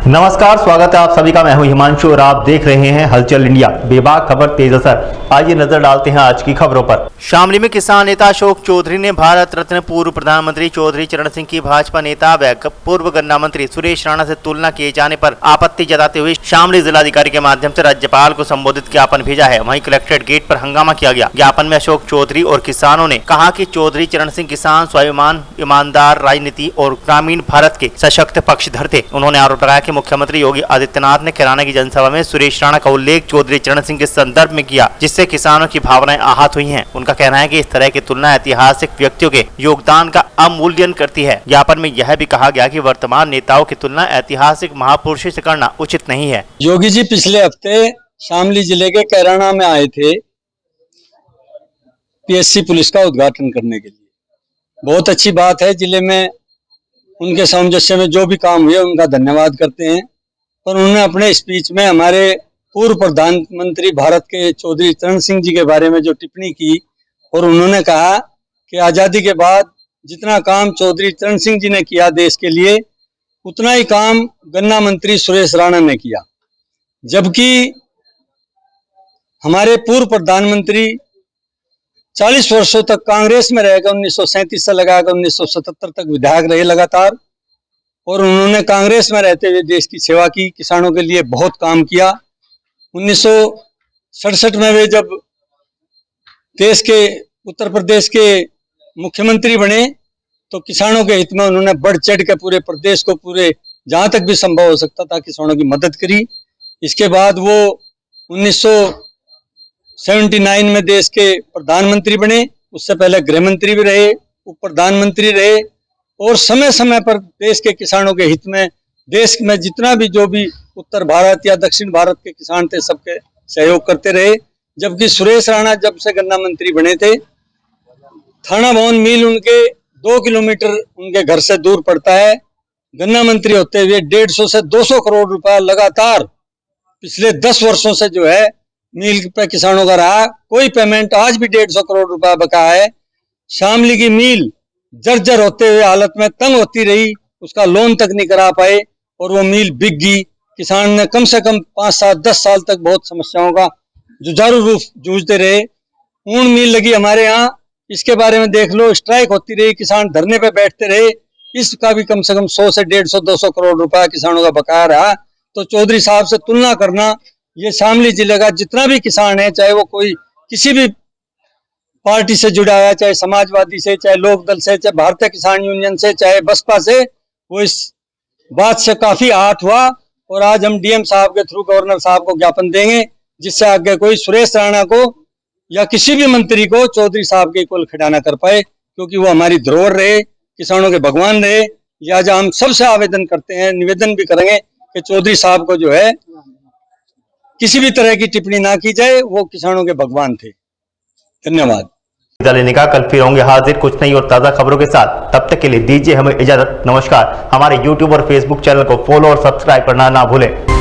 नमस्कार, स्वागत है आप सभी का। मैं हूं हिमांशु और आप देख रहे हैं हलचल इंडिया। बेबाक खबर तेज असर। आइए नजर डालते हैं आज की खबरों पर। शामली में किसान नेता अशोक चौधरी ने भारत रत्न पूर्व प्रधानमंत्री चौधरी चरण सिंह की भाजपा नेता व पूर्व गन्ना मंत्री सुरेश राणा से तुलना किए जाने पर आपत्ति जताते हुए शामली जिलाधिकारी के माध्यम से राज्यपाल को संबोधित ज्ञापन भेजा है। वहीं कलेक्ट्रेट गेट पर हंगामा किया गया। ज्ञापन में अशोक चौधरी और किसानों ने कहा कि चौधरी चरण सिंह किसान, स्वाभिमान, ईमानदार राजनीति और ग्रामीण भारत के सशक्त पक्षधर थे। उन्होंने आरोप लगाया कि मुख्यमंत्री योगी आदित्यनाथ ने कैराना की जनसभा में सुरेश राणा का उल्लेख चौधरी चरण सिंह के संदर्भ में किया, जिससे किसानों की भावनाएं आहत हुई हैं। उनका कहना है कि इस तरह की तुलना ऐतिहासिक व्यक्तियों के योगदान का अवमूल्यन करती है। ज्ञापन में यह भी कहा गया कि वर्तमान नेताओं की तुलना ऐतिहासिक महापुरुषों से करना उचित नहीं है। योगी जी पिछले हफ्ते शामली जिले के कैराना में आए थे पीएससी पुलिस का उद्घाटन करने के लिए। बहुत अच्छी बात है। जिले में उनके सामंजस्य में जो भी काम हुए उनका धन्यवाद करते हैं। पर उन्होंने अपने स्पीच में हमारे पूर्व प्रधानमंत्री भारत के चौधरी चरण सिंह जी के बारे में जो टिप्पणी की, और उन्होंने कहा कि आज़ादी के बाद जितना काम चौधरी चरण सिंह जी ने किया देश के लिए, उतना ही काम गन्ना मंत्री सुरेश राणा ने किया। जबकि हमारे पूर्व प्रधानमंत्री 40 वर्षों तक कांग्रेस में रहेगा, 1937 से लगाकर 1977 तक विधायक रहे लगातार, और उन्होंने कांग्रेस में रहते हुए देश की सेवा की, किसानों के लिए बहुत काम किया। 1967 में वे जब देश के उत्तर प्रदेश के मुख्यमंत्री बने तो किसानों के हित में उन्होंने बढ़ चढ़ के पूरे प्रदेश को, पूरे जहां तक भी संभव हो सकता था, किसानों की मदद करी। इसके बाद वो 1979 में देश के प्रधानमंत्री बने। उससे पहले गृह मंत्री भी रहे, उप प्रधानमंत्री रहे, और समय समय पर देश के किसानों के हित में, देश में जितना भी जो भी उत्तर भारत या दक्षिण भारत के किसान थे सबके सहयोग करते रहे। जबकि सुरेश राणा जब से गन्ना मंत्री बने थे, थाना भवन मिल उनके 2 किलोमीटर उनके घर से दूर पड़ता है। गन्ना मंत्री होते हुए 150 से 200 करोड़ रुपया लगातार पिछले 10 वर्षों से जो है मिल पे किसानों का रहा। कोई पेमेंट आज भी 150 करोड़ रुपया बकाया है। शामली की मिल जर्जर होते हुए हालत में तंग होती रही, उसका लोन तक नहीं करा पाए और वो मिल बिक गई। किसान ने कम से कम 5 साल 10 साल तक बहुत समस्याओं का जुझारू रूप जूझते रहे। ऊन मिल लगी हमारे यहाँ, इसके बारे में देख लो, स्ट्राइक होती रही, किसान धरने पे बैठते रहे। इसका भी कम से कम 100 से 150 200 करोड़ रुपया किसानों का बकाया रहा। तो चौधरी साहब से तुलना करना, ये शामली जिले का जितना भी किसान है, चाहे वो कोई किसी भी पार्टी से जुड़ा है, चाहे समाजवादी से, चाहे लोकदल से, चाहे भारतीय किसान यूनियन से, चाहे बसपा से, वो इस बात से काफी आहत हुआ। और आज हम डीएम साहब के थ्रू गवर्नर साहब को ज्ञापन देंगे, जिससे आगे कोई सुरेश राणा को या किसी भी मंत्री को चौधरी साहब के इक्वल खड़ा ना कर पाए, क्योंकि वो हमारी धरोहर रहे, किसानों के भगवान रहे। लिहाजा हम सबसे आवेदन करते हैं, निवेदन भी करेंगे कि चौधरी साहब को जो है किसी भी तरह की टिप्पणी ना की जाए। वो किसानों के भगवान थे। धन्यवाद। लेने का कल फिर होंगे हाजिर कुछ नई और ताजा खबरों के साथ। तब तक के लिए दीजिए हमें इजाजत। नमस्कार। हमारे YouTube और Facebook चैनल को फॉलो और सब्सक्राइब करना ना भूलें।